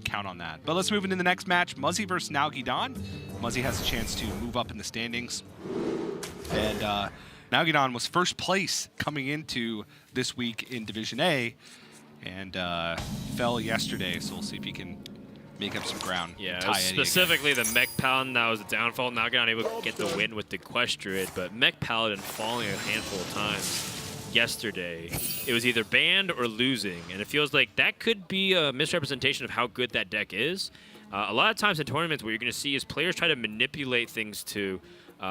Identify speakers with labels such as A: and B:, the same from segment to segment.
A: count on that. But let's move into the next match, Muzzy versus Nalguidan. Muzzy has a chance to move up in the standings. And Nalguidan was first place coming into this week in Division A and fell yesterday, so we'll see if he can make up some ground.
B: Yeah, specifically the Mech Paladin that was the downfall. Nalguidan able to get the win with the Quest Druid, but Mech Paladin falling a handful of times yesterday. It was either banned or losing, and it feels like that could be a misrepresentation of how good that deck is. A lot of times in tournaments, what you're going to see is players try to manipulate things to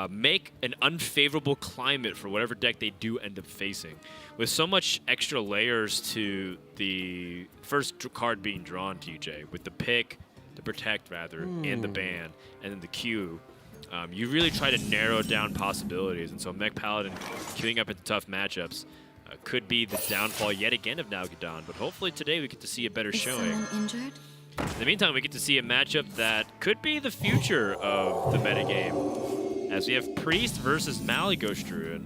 B: make an unfavorable climate for whatever deck they do end up facing. With so much extra layers to the first card being drawn, TJ, with the pick, the protect rather, and the ban, and then the Q, you really try to narrow down possibilities. And so Mech Paladin queuing up into tough matchups could be the downfall yet again of Nalguidan. But hopefully today we get to see a better showing.
C: Injured?
B: In the meantime, we get to see a matchup that could be the future of the metagame, as we have Priest versus Malygos Druid.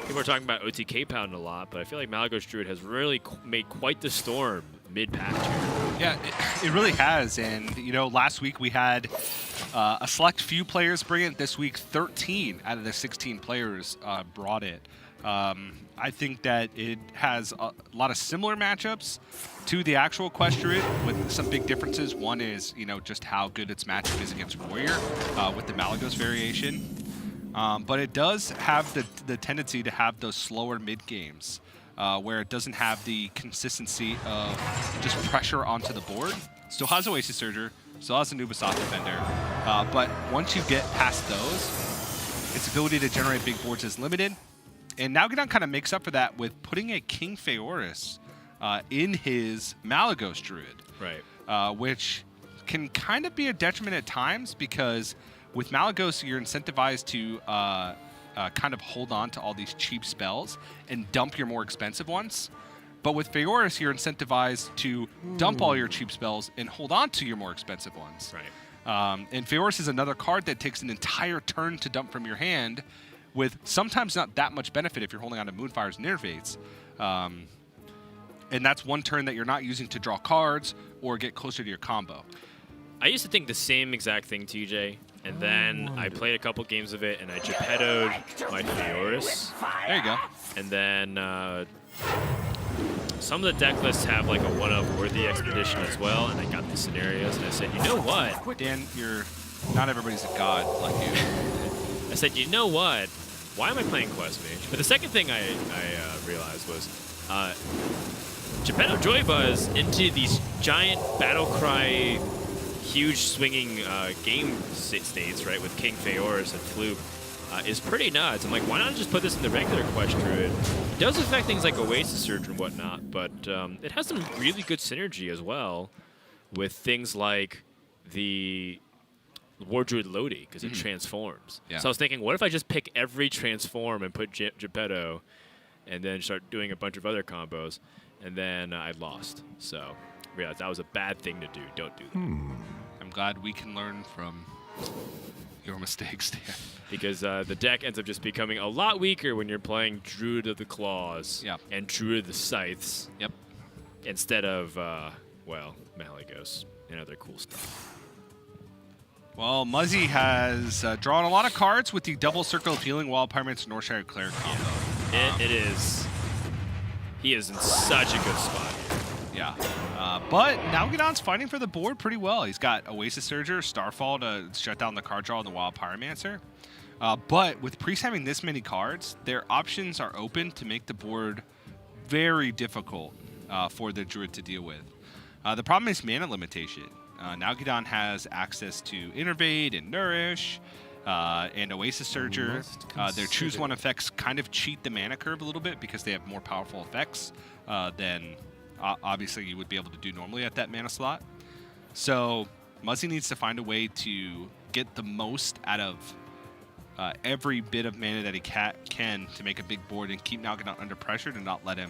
B: People are talking about OTK Pound a lot, but I feel like Malygos Druid has really made quite the storm mid-patch here.
A: Yeah, it really has. And, you know, last week we had a select few players bring it. This week, 13 out of the 16 players brought it. I think that it has a lot of similar matchups to the actual Quest Druid with some big differences. One is, you know, just how good its matchup is against Warrior with the Malygos variation. But it does have the tendency to have those slower mid games where it doesn't have the consistency of just pressure onto the board. Still has Oasis Surger, still has a Nubasoft Defender, but once you get past those, its ability to generate big boards is limited. And Nalguidan kind of makes up for that with putting a King Feoris in his Malygos Druid.
B: Right.
A: Which can kind of be a detriment at times because with Malygos, you're incentivized to kind of hold on to all these cheap spells and dump your more expensive ones. But with Feoris, you're incentivized to dump all your cheap spells and hold on to your more expensive ones.
B: Right.
A: And Feoris is another card that takes an entire turn to dump from your hand, with sometimes not that much benefit if you're holding on to Moonfires and Innervates. And that's one turn that you're not using to draw cards or get closer to your combo.
B: I used to think the same exact thing, TJ, and then I played a couple games of it, and I Geppetto'd my Feoris.
A: There you go.
B: And then some of the deck lists have like a one-of Worthy Expedition as well, and I got the scenarios, and I said, you know what?
A: Dan, not everybody's a god like you.
B: I said, you know what? Why am I playing Quest Mage? But the second thing I realized was Geppetto Joy Buzz into these giant battle cry, huge swinging game states, right, with King Feoris and Fluke, is pretty nuts. I'm like, why not just put this in the regular Quest Druid? It does affect things like Oasis Surge and whatnot, but it has some really good synergy as well with things like the War Druid Lodi, because it transforms.
A: Yeah.
B: So I was thinking, what if I just pick every transform and put Geppetto and then start doing a bunch of other combos, and then I lost. So I realized that was a bad thing to do. Don't do that.
A: I'm glad we can learn from your mistakes, Dan.
B: Because the deck ends up just becoming a lot weaker when you're playing Druid of the Claws and Druid of the Scythes instead of, well, Malygos and other cool stuff.
A: Well, Muzzy has drawn a lot of cards with the double Circle of Healing Wild Pirates Northshire Cleric combo.
B: It is. He is in such a good spot.
A: Yeah. But Nalguidan's fighting for the board pretty well. He's got Oasis Surger, Starfall to shut down the card draw on the Wild Pyromancer. But with Priest having this many cards, their options are open to make the board very difficult for the Druid to deal with. The problem is mana limitation. Nalguidan has access to Innervate and Nourish and Oasis Surger. Their Choose One effects kind of cheat the mana curve a little bit because they have more powerful effects than obviously you would be able to do normally at that mana slot. So Muzzy needs to find a way to get the most out of every bit of mana that he can to make a big board and keep Nalguidan under pressure to not let him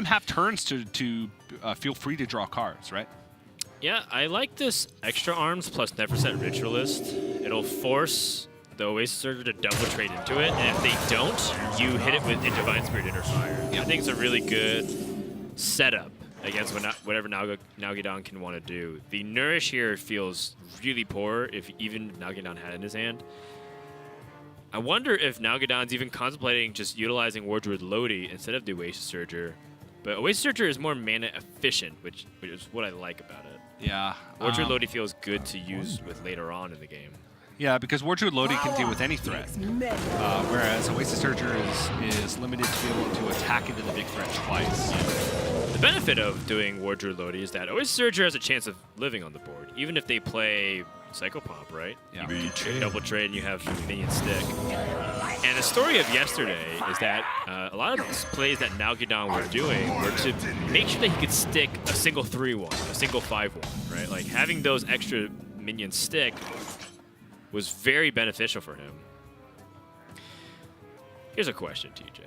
A: have turns to feel free to draw cards, right?
B: Yeah, I like this extra arms plus Neverset Ritualist. It'll force the Oasis Surger to double trade into it, and if they don't, you hit it with a Divine Spirit Inner Fire. I think it's a really good setup against whatever Nalguidan can want to do. The Nourish here feels really poor if even Nalguidan had in his hand. I wonder if Nalguidan's even contemplating just utilizing War Druid Lodi instead of the Oasis Surger. But Oasis Surger is more mana efficient, which is what I like about it.
A: Yeah.
B: War Druid Lodi feels good to use with later on in the game.
A: Yeah, because War Druid Lodi can deal with any threat, whereas Oasis Surger is limited to be able to attack into the big threat twice.
B: The benefit of doing War Druid Lodi is that Oasis Surger has a chance of living on the board, even if they play Psychopomp, right?
A: Yeah.
B: You can double trade and you have minion stick. And the story of yesterday is that a lot of these plays that Nalguidan were doing were to make sure that he could stick a single 3-1, a single 5-1, right? Like having those extra minions stick was very beneficial for him. Here's a question, TJ.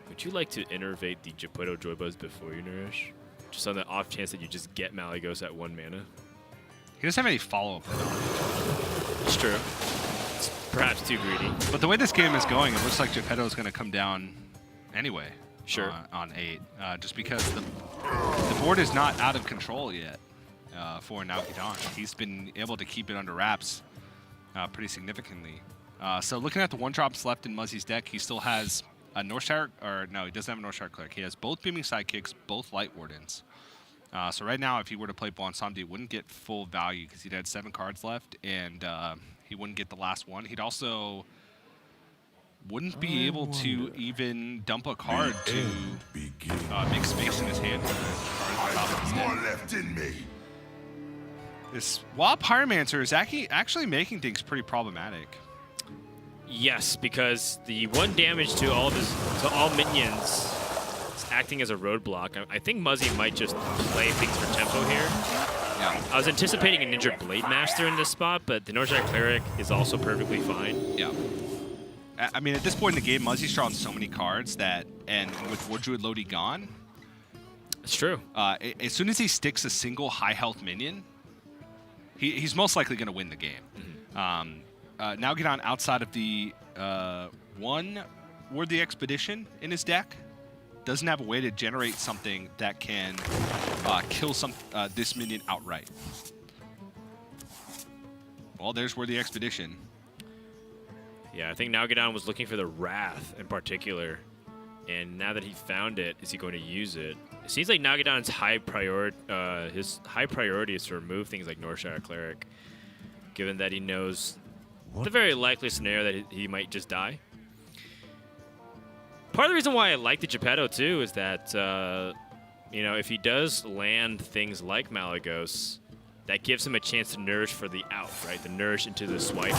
B: Would you like to innervate the Geppetto Joybuzz before you Nourish? Just on the off chance that you just get Malygos at 1 mana?
A: He doesn't have any follow-up.
B: It's true. It's perhaps too greedy.
A: But the way this game is going, it looks like Geppetto is going to come down anyway.
B: Sure.
A: On 8, just because the board is not out of control yet for Nalguidan. He's been able to keep it under wraps pretty significantly. So looking at the 1-drops left in Muzzy's deck, he still has a Northshire, or no, he doesn't have a Northshire Cleric. He has both Beaming Sidekicks, both Light Wardens. So right now, if he were to play Blansamdi, he wouldn't get full value because he'd had 7 cards left, and he wouldn't get the last one. He'd also wouldn't be able to even dump a card to make space in his hand.
C: More left in me.
A: This Wild Pyromancer is actually making things pretty problematic.
B: Yes, because the 1 damage to all minions is acting as a roadblock. I think Muzzy might just play things for tempo here.
A: Yeah.
B: I was anticipating an injured Blade Master in this spot, but the Northshire Cleric is also perfectly fine.
A: Yeah. I mean, at this point in the game, Muzzy's drawn so many cards that, and with War Druid Lodi gone,
B: It's true.
A: As soon as he sticks a single high health minion, he's most likely going to win the game. Nalguidan, outside of the 1 Worthy Expedition in his deck, doesn't have a way to generate something that can kill this minion outright. Well, there's Worthy Expedition.
B: Yeah, I think Nalguidan was looking for the Wrath in particular, and now that he found it, is he going to use it? It seems like Nalguidan's high priority is to remove things like Northshire Cleric, given that he knows the very likely scenario that he might just die. Part of the reason why I like the Geppetto too is that if he does land things like Malygos, that gives him a chance to nourish for the out, right? The nourish into the swipe.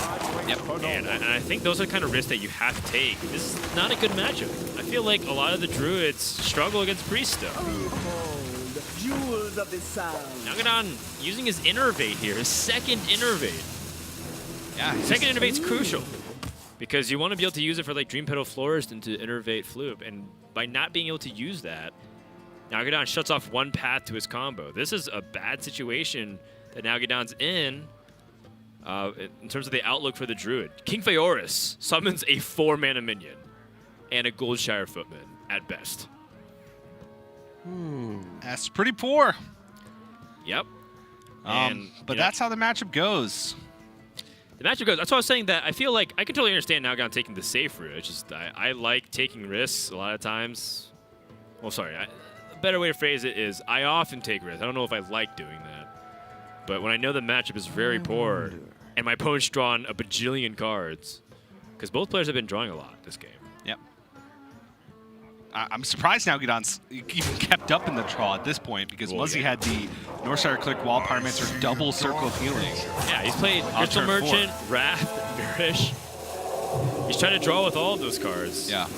A: Yep.
B: And I think those are the kind of risks that you have to take. This is not a good matchup. I feel like a lot of the Druids struggle against Priest though.
D: Jewels of the sound.
B: Nagadan using his Innervate here, his second Innervate.
A: Yeah.
B: Second Innervate's crucial because you want to be able to use it for like Dream Petal Florist and to Innervate Floop, and by not being able to use that, Nalguidan shuts off 1 path to his combo. This is a bad situation that Nalguidan's in terms of the outlook for the Druid. King Phaeorus summons a 4-mana minion and a Goldshire Footman at best.
A: That's pretty poor.
B: Yep.
A: But that's how the matchup goes.
B: The matchup goes. That's why I was saying that I feel like I can totally understand Nalguidan taking the safe route. It's just I like taking risks a lot of times. Well, sorry. A better way to phrase it is I often take risks. I don't know if I like doing that. But when I know the matchup is very poor and my opponent's drawn a bajillion cards, because both players have been drawing a lot this game.
A: Yep. I'm surprised Nalguidan's even kept up in the draw at this point because Muzzy had the Northshire Click Wild Pyromancer double circle of healing.
B: Yeah, he's played Crystal Merchant, Wrath, Nourish. He's trying to draw with all of those cards.
A: Yeah.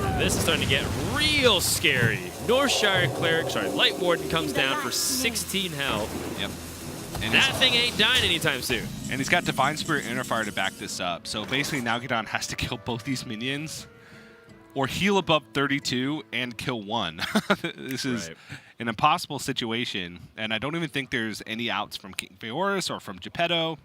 B: And this is starting to get real scary. Northshire Cleric, Light Warden comes down for 16 health.
A: Yep. And
B: that thing ain't dying anytime soon.
A: And he's got Divine Spirit Interfire to back this up. So basically Nalguidan has to kill both these minions or heal above 32 and kill 1. This is an impossible situation, and I don't even think there's any outs from King Phaeorus or from Geppetto.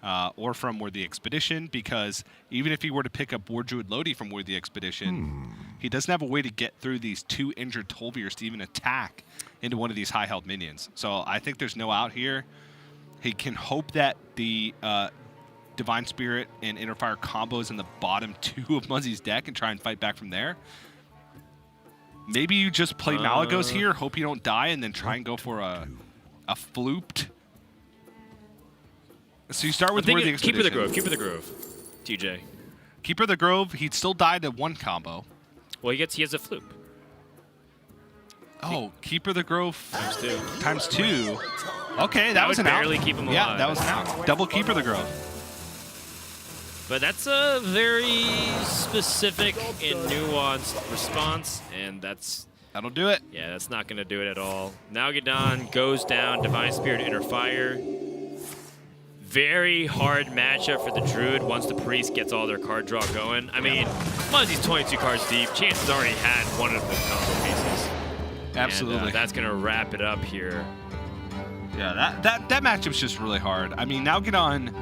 A: or from Worthy Expedition, because even if he were to pick up War Druid Lodi from Worthy Expedition, he doesn't have a way to get through these 2 injured Tolviers to even attack into one of these high-health minions. So I think there's no out here. He can hope that the Divine Spirit and Inner Fire combos in the bottom 2 of Muzzy's deck and try and fight back from there. Maybe you just play Malygos here, hope you don't die, and then try and go for a flooped. So you start with Worthy Expedition.
B: Keeper the Grove. Keeper the Grove. TJ.
A: Keeper the Grove. He'd still die to 1 combo.
B: Well, he has a floop.
A: Oh, Keeper the Grove
B: ×2.
A: ×2. Okay, that was an out.
B: Barely keep him alive.
A: Yeah, that was an out. Double Keeper the Grove.
B: But that's a very specific and nuanced response, and
A: that'll do it.
B: Yeah, that's not going to do it at all. Nalguidan goes down, Divine Spirit, Inner Fire. Very hard matchup for the Druid once the Priest gets all their card draw going. I mean, Muzzy's 22 cards deep. Chances already had one of the combo pieces.
A: Absolutely.
B: And, that's going to wrap it up here.
A: Yeah, that matchup's just really hard. I mean, Nalguidan,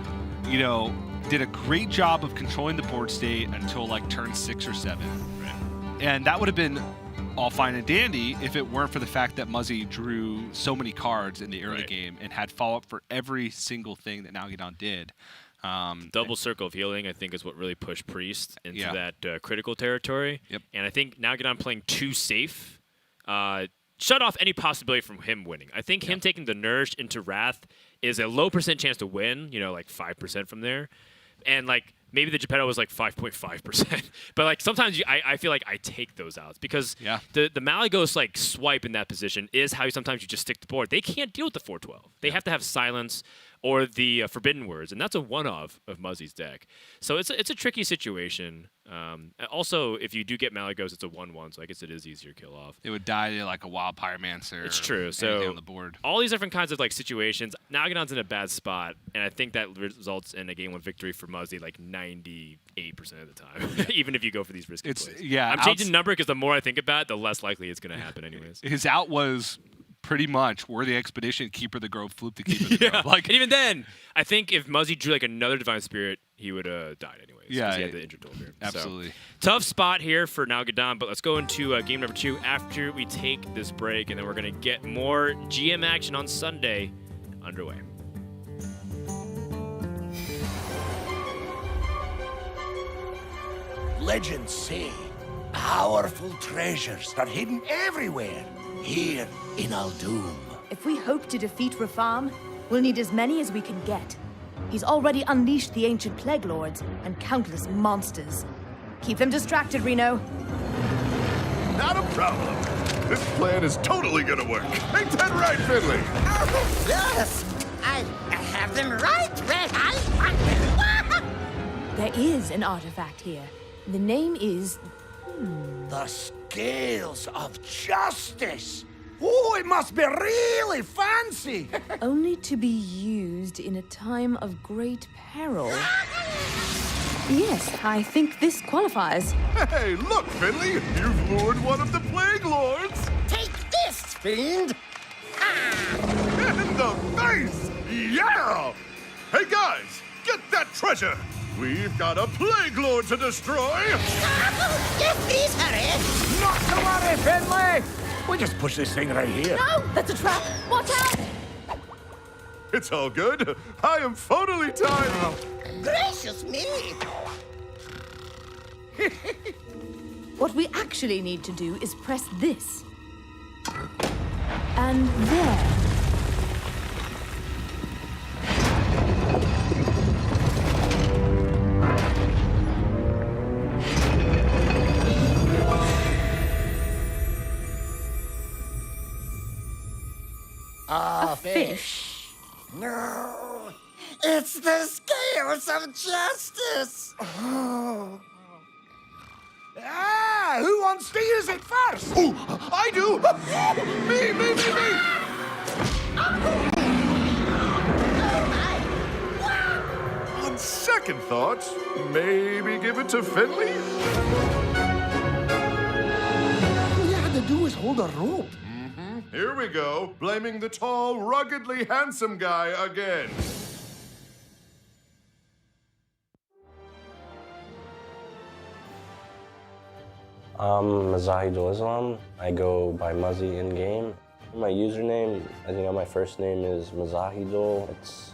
A: you know, did a great job of controlling the board state until like turn 6 or 7.
B: Right.
A: And that would have been all fine and dandy if it weren't for the fact that Muzzy drew so many cards in the early game and had follow-up for every single thing that Nalguidan did.
B: Double Circle of Healing, I think, is what really pushed Priest into that critical territory.
A: Yep.
B: And I think Nalguidan playing too safe shut off any possibility from him winning. I think him taking the Nourished into Wrath is a low % chance to win, you know, like 5% from there. And, like, maybe the Geppetto was, like, 5.5%. But, like, sometimes I feel like I take those outs because the Malygos, like, swipe in that position is how sometimes you just stick the board. They can't deal with the 4/12. They have to have Silence or the Forbidden Words, and that's a one-of Muzzy's deck. So it's a tricky situation. Also, if you do get Malygos, it's a 1/1, so I guess it is easier to kill off.
A: It would die to like a Wild Pyromancer.
B: It's true.
A: Or
B: so
A: on the board.
B: All these different kinds of like situations. Nalguidan's in a bad spot, and I think that results in a game 1 victory for Muzzy like 98% of the time, even if you go for these risky plays.
A: Yeah,
B: I'm changing the number because the more I think about it, the less likely it's going to happen anyways.
A: His out was pretty much Worthy Expedition, Keeper the Grove, Floop the Keeper the Grove. Like,
B: and even then, I think if Muzzy drew like another Divine Spirit, he would have died anyways.
A: Yeah,
B: he had the injured Tolvir.
A: Absolutely.
B: So, tough spot here for Nalguidan, but let's go into game number 2 after we take this break, and then we're going to get more GM action on Sunday underway.
D: Legends say powerful treasures are hidden everywhere here in Aldum.
E: If we hope to defeat Rafam, we'll need as many as we can get. He's already unleashed the ancient plague lords and countless monsters. Keep them distracted, Reno.
C: Not a problem. This plan is totally gonna work. Ain't that right, Finley?
F: Oh, yes! I have them right where I...
E: There is an artifact here. The name is...
D: The Scales of Justice. Oh, it must be really fancy.
E: only to be used in a time of great peril. Yes, I think this qualifies.
C: Hey, look, Finley! You've lured one of the Plague Lords!
F: Take this, fiend!
C: In the face! Yeah! Hey, guys! Get that treasure! We've got a Plague Lord to destroy!
F: Yes, please, hurry!
D: Not to worry, Finley. We just push this thing right here.
E: No, that's a trap. Watch out!
C: It's all good. I am phonily timed.
F: Gracious me!
E: What we actually need to do is press this. And there. A fish.
F: No! It's the Scales of Justice!
D: Oh. Ah, who wants to use it first?
C: Oh, I do! Me! On second thought, maybe give it to Finley?
D: All you had to do was hold a rope.
C: Here we go, blaming the tall, ruggedly handsome guy again.
G: Mazahidul Islam. I go by Muzzy in game. My username, as you know, my first name is Mazahidul. It's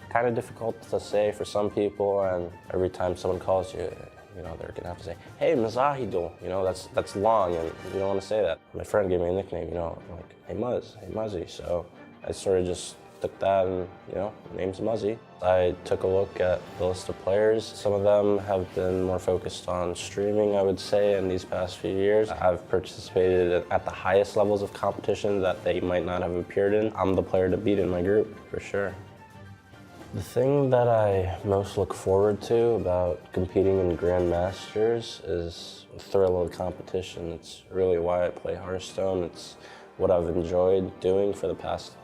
G: kind of difficult to say for some people, and every time someone calls you, you know, they're gonna have to say, "Hey, Mazahidul." You know, that's long, and you don't want to say that. My friend gave me a nickname, you know, like, "Hey Muzz, hey Muzzy." So I sort of just took that, and you know, my name's Muzzy. I took a look at the list of players. Some of them have been more focused on streaming, I would say, in these past few years. I've participated at the highest levels of competition that they might not have appeared in. I'm the player to beat in my group, for sure. The thing that I most look forward to about competing in Grandmasters is the thrill of the competition. It's really why I play Hearthstone. It's what I've enjoyed doing for the past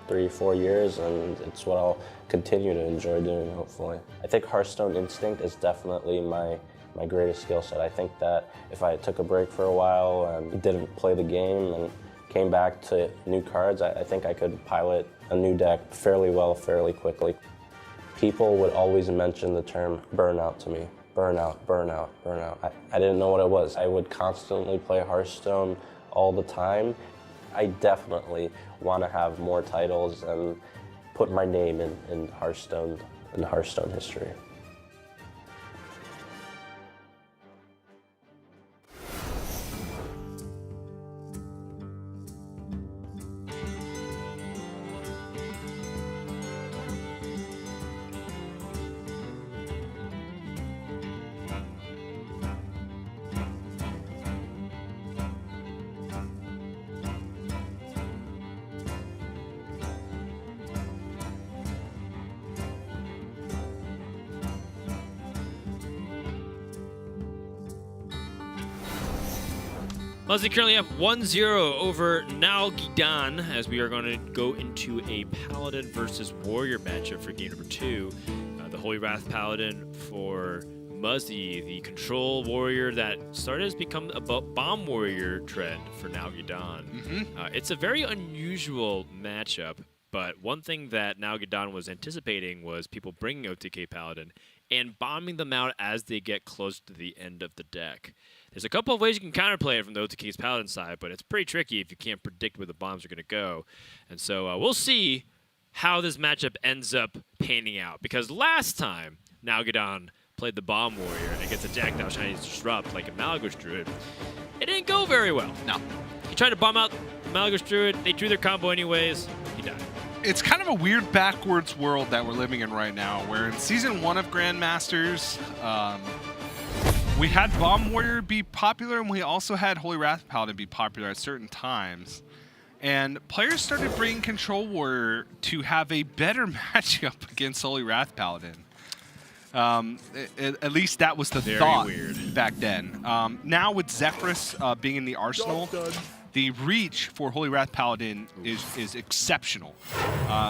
G: 3-4 years, and it's what I'll continue to enjoy doing, hopefully. I think Hearthstone instinct is definitely my greatest skill set. I think that if I took a break for a while and didn't play the game and came back to new cards, I think I could pilot a new deck fairly well, fairly quickly. People would always mention the term burnout to me. Burnout, burnout, burnout. I didn't know what it was. I would constantly play Hearthstone all the time. I definitely want to have more titles and put my name in Hearthstone history.
B: Muzzy currently up 1-0 over Nalguidan, as we are going to go into a Paladin versus Warrior matchup for game number 2. The Holy Wrath Paladin for Muzzy, the control warrior that started has become a bomb warrior trend for Nalguidan. It's a very unusual matchup, but one thing that Nalguidan was anticipating was people bringing OTK Paladin and bombing them out as they get close to the end of the deck. There's a couple of ways you can counterplay it from the OTK's Paladin side, but it's pretty tricky if you can't predict where the bombs are going to go. And so we'll see how this matchup ends up panning out, because last time Nalguidan played the Bomb Warrior against a deck that was trying to disrupt, like a Malagos Druid, it didn't go very well.
A: No.
B: He tried to bomb out Malagos Druid, they drew their combo anyways, he died.
A: It's kind of a weird backwards world that we're living in right now, where in Season 1 of Grandmasters, we had Bomb Warrior be popular, and we also had Holy Wrath Paladin be popular at certain times. And players started bringing Control Warrior to have a better matchup against Holy Wrath Paladin. At least that was the thought back then. Now with Zephyrus being in the arsenal, the reach for Holy Wrath Paladin is exceptional.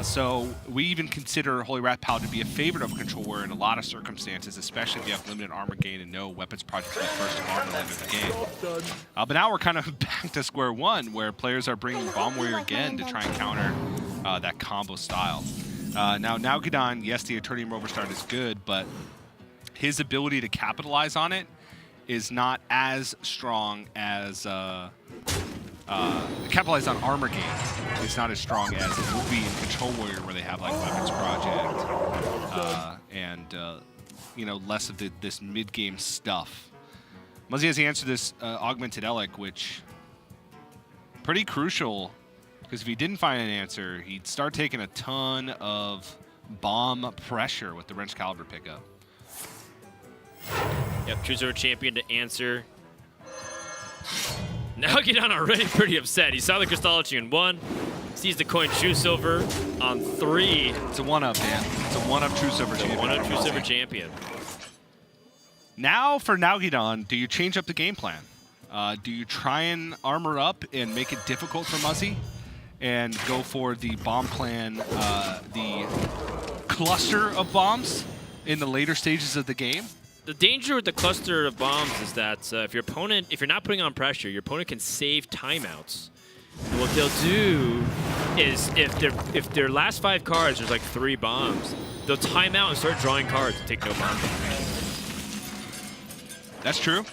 A: So we even consider Holy Wrath Paladin to be a favorite of Control Warrior in a lot of circumstances, especially if you have limited armor gain and no weapons project to be first to armor limit of the game. But now we're kind of back to square one, where players are bringing Bomb Warrior again to try and counter that combo style. Now Nalguidan, yes, the Eternium Rover start is good, but his ability to capitalize on it is not as strong as capitalize on armor gain is not as strong as it would be in Control Warrior, where they have like weapons project and you know, less of this mid-game stuff. Muzzy has the answer to this augmented Elic, which pretty crucial, because if he didn't find an answer, he'd start taking a ton of bomb pressure with the Wrench Caliber pickup.
B: Yep, choose our champion to answer. Nalguidan already pretty upset. He saw the Crystallogy in 1, sees the coin True Silver on 3.
A: It's a 1-up, man. It's a 1-up True Silver champion.
B: 1-up True Silver champion.
A: Now for Nalguidan, do you change up the game plan? Do you try and armor up and make it difficult for Muzzy and go for the bomb plan, the cluster of bombs in the later stages of the game?
B: The danger with the cluster of bombs is that if you're not putting on pressure, your opponent can save timeouts. And what they'll do is, if their last 5 cards, there's like 3 bombs, they'll time out and start drawing cards and take no bomb damage.
A: That's true.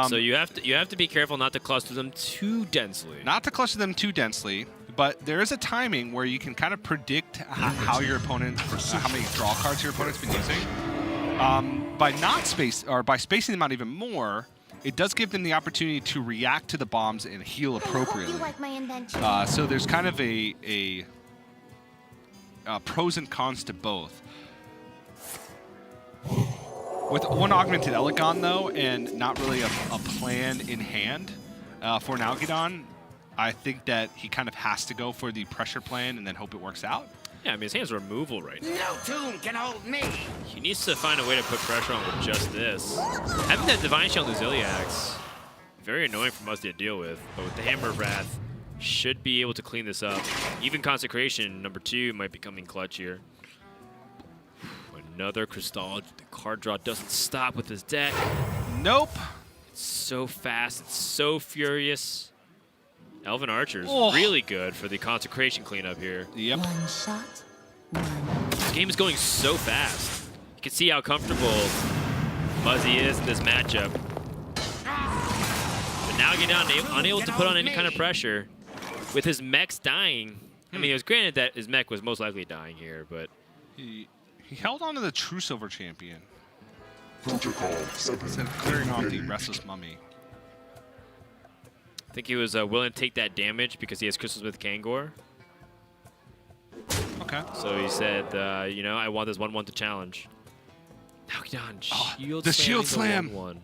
B: So you have to be careful not to cluster them too densely.
A: Not to cluster them too densely, but there is a timing where you can kind of predict how your opponent, how many draw cards your opponent's been using. By spacing them out even more, it does give them the opportunity to react to the bombs and heal appropriately.
F: You like my invention?
A: So there's kind of a pros and cons to both. With one augmented Elegon, though, and not really a plan in hand for Nalguidan, I think that he kind of has to go for the pressure plan and then hope it works out.
B: Yeah, I mean, his hand's removal right now.
F: No tomb can hold me.
B: He needs to find a way to put pressure on with just this. Having that Divine Shield and the Zilliax, very annoying for Muzzy to deal with, but with the Hammer of Wrath, should be able to clean this up. Even Consecration, number 2, might be coming clutch here. Another Crystology. The card draw doesn't stop with his deck.
A: Nope.
B: It's so fast. It's so furious. Elven Archer's
A: Oh.
B: really good for the Consecration cleanup here.
A: Yep.
E: One shot.
B: This game is going so fast. You can see how comfortable Muzzy is in this matchup. But now unable to put on any kind of pressure. With his mechs dying. I mean, it was granted that his mech was most likely dying here, but
A: He held on to the True Silver Champion
C: Protocol
A: instead of clearing off the Restless Mummy.
B: I think he was willing to take that damage because he has Crystal Smith Kangor.
A: Okay.
B: So he said, you know, I want this 1-1 to challenge. Nalguidan, shield
A: the
B: slam.
A: shield slam.
B: 1-1.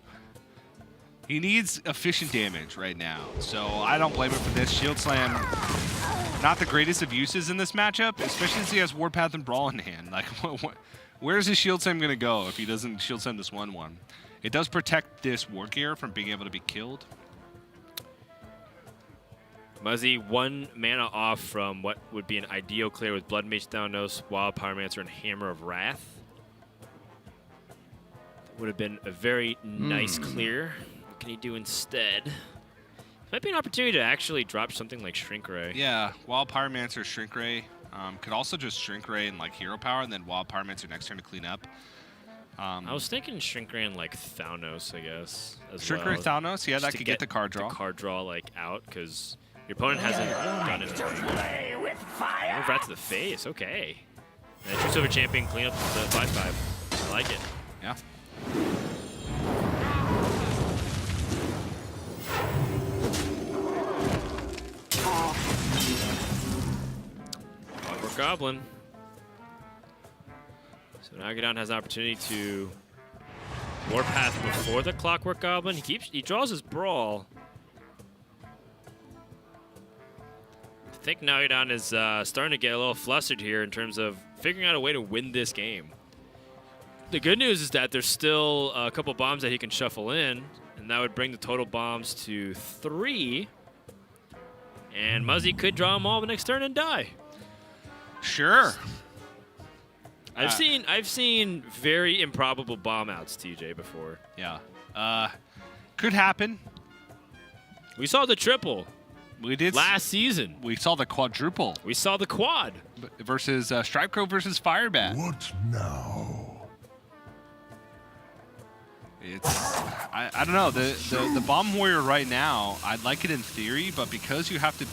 A: He needs efficient damage right now, so I don't blame him for this. Shield Slam, not the greatest of uses in this matchup, especially since he has Warpath and Brawl in hand. Like, where's his Shield Slam going to go if he doesn't Shield Slam this 1-1? It does protect this War Gear from being able to be killed.
B: Muzzy 1 mana off from what would be an ideal clear with Blood Mage Thanatos, Wild Pyromancer, and Hammer of Wrath. That would have been a very nice clear. What can he do instead? Might be an opportunity to actually drop something like Shrink Ray.
A: Yeah, Wild Pyromancer, Shrink Ray. Could also just Shrink Ray and like Hero Power, and then Wild Pyromancer next turn to clean up.
B: I was thinking Shrink Ray and like Thanatos, I guess. As
A: Shrink
B: well.
A: Ray Thanatos, yeah,
B: Just
A: that
B: to
A: could get the card draw.
B: The card draw like out because your opponent hasn't done it.
F: Play with fire.
B: Oh, right to the face. Okay. And True Silver Champion clean up the 5/5. I like it.
A: Yeah.
B: Clockwork Goblin. So NagaDon has an opportunity to Warpath before the Clockwork Goblin. He draws his Brawl. I think NagaDon is starting to get a little flustered here in terms of figuring out a way to win this game. The good news is that there's still a couple bombs that he can shuffle in, and that would bring the total bombs to 3. And Muzzy could draw them all the next turn and die.
A: Sure.
B: I've seen very improbable bomb outs, TJ, before.
A: Yeah. Could happen.
B: We saw the triple
A: We did.
B: last season.
A: We saw the quadruple
B: We saw the quad.
A: versus Stripecrow versus Firebat.
C: What now?
A: It's I don't know, the Bomb Warrior right now, I'd like it in theory, but because you have to,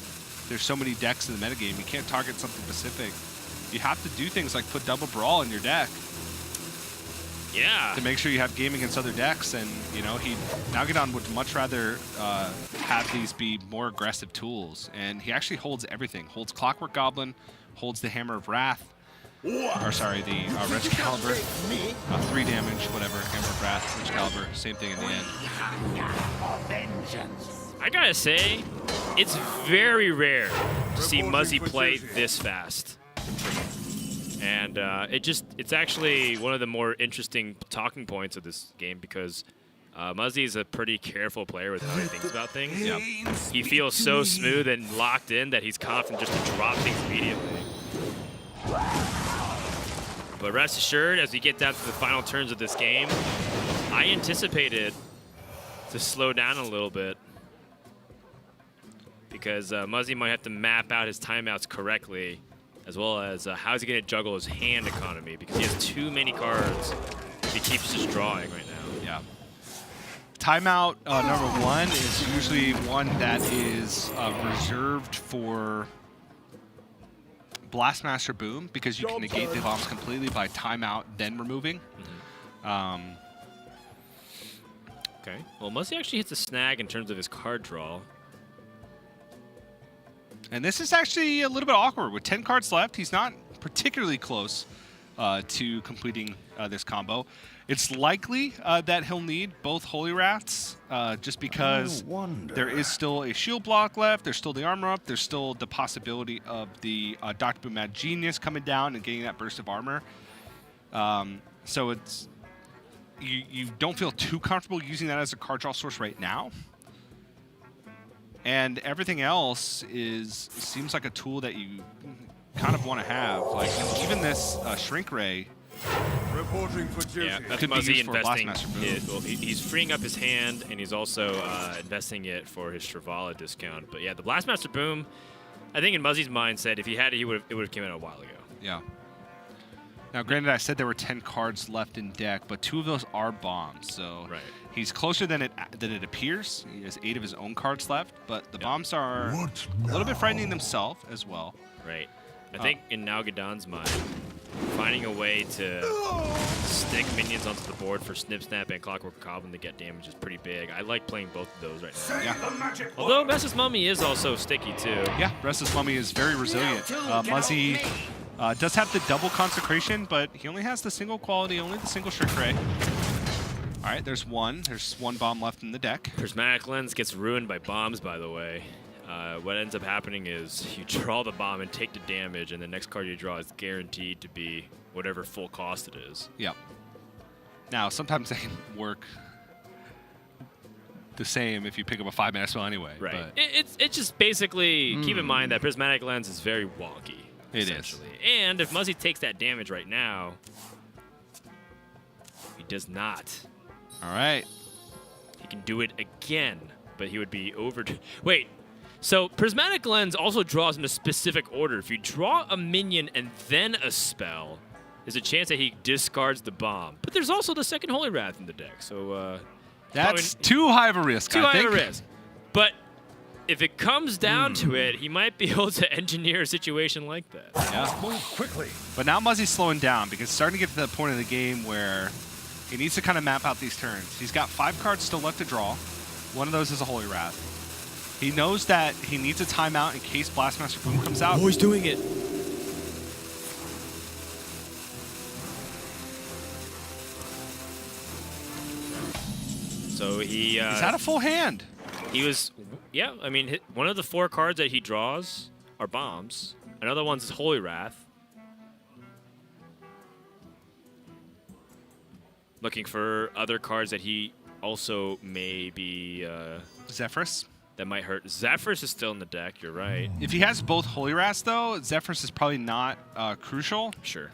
A: there's so many decks in the metagame, you can't target something specific. You have to do things like put double Brawl in your deck
B: Yeah.
A: to make sure you have game against other decks, and you know, NagaDon would much rather have these be more aggressive tools, and he actually holds everything. Holds Clockwork Goblin, holds the Hammer of Wrath, or sorry, the Wretch Caliber, 3 damage, whatever, Hammer of Wrath, Wretch Caliber, same thing in the end.
B: I gotta say, it's very rare to see Muzzy play this fast. And it's actually one of the more interesting talking points of this game because Muzzy is a pretty careful player with how he thinks about things.
A: Yep.
B: He feels so smooth and locked in that he's confident just to drop things immediately. But rest assured, as we get down to the final turns of this game, I anticipated to slow down a little bit because Muzzy might have to map out his timeouts correctly, as well as how is he going to juggle his hand economy because he has too many cards if he keeps just drawing right now.
A: Yeah. timeout number 1 is usually one that is reserved for Blastmaster Boom, because you can negate the bombs completely by timeout, then removing.
B: Okay. Well, Muzzy actually hits a snag in terms of his card draw.
A: And this is actually a little bit awkward. With 10 cards left, he's not particularly close to completing this combo. It's likely that he'll need both Holy Wraths, just because there is still a shield block left, there's still the armor up, there's still the possibility of the Dr. Boom Mad Genius coming down and getting that burst of armor. So it's you don't feel too comfortable using that as a card draw source right now. And everything else seems like a tool that you kind of want to have. Like even this Shrink Ray.
C: Reporting for duty.
B: Yeah, that's
A: Could be
B: Muzzy
A: used for
B: investing.
A: Blastmaster Boom.
B: Well, he's freeing up his hand, and he's also investing it for his Shrivala discount. But yeah, the Blastmaster Boom, I think in Muzzy's mindset, if he had it, it would have came out a while ago.
A: Yeah. Now, granted, I said there were 10 cards left in deck, but 2 of those are bombs, so he's closer than it appears. He has 8 of his own cards left, but the bombs are a little bit frightening themselves as well.
B: Right. I think in Nalguidan's mind, finding a way to stick minions onto the board for Snip Snap and Clockwork Goblin to get damage is pretty big. I like playing both of those right now.
A: Yeah.
B: Although Restless Mummy is also sticky too.
A: Yeah, Restless Mummy is very resilient. Muzzy does have the double consecration, but he only has the single quality, only the single Shrink Ray. All right, there's one. There's 1 bomb left in the deck.
B: Prismatic Lens gets ruined by bombs, by the way. What ends up happening is you draw the bomb and take the damage, and the next card you draw is guaranteed to be whatever full cost it is.
A: Yep. Now, sometimes they can work the same if you pick up a 5-mana spell anyway.
B: Right.
A: But
B: It's just basically keep in mind that Prismatic Lens is very wonky.
A: It is.
B: Essentially. And if Muzzy takes that damage right now, he does not.
A: all right.
B: He can do it again, but he would be over. Wait. So Prismatic Lens also draws in a specific order. If you draw a minion and then a spell, there's a chance that he discards the bomb. But there's also the second Holy Wrath in the deck, so
A: That's too high of a risk,
B: too
A: I
B: high
A: think.
B: of a risk. But if it comes down to it, he might be able to engineer a situation like that.
A: Yeah.
C: Move quickly.
A: But now Muzzy's slowing down because it's starting to get to the point of the game where he needs to kind of map out these turns. He's got 5 cards still left to draw. One of those is a Holy Wrath. He knows that he needs a timeout in case Blastmaster Boom comes out.
B: Oh, he's doing it. So
A: He's had a full hand.
B: he was, yeah, I mean, one of the 4 cards that he draws are bombs. Another one's is Holy Wrath. Looking for other cards that he also may be,
A: Zephyrus.
B: that might hurt. Zephyrus is still in the deck, you're right.
A: If he has both Holy Wraths, though, Zephyrus is probably not crucial.
B: Sure.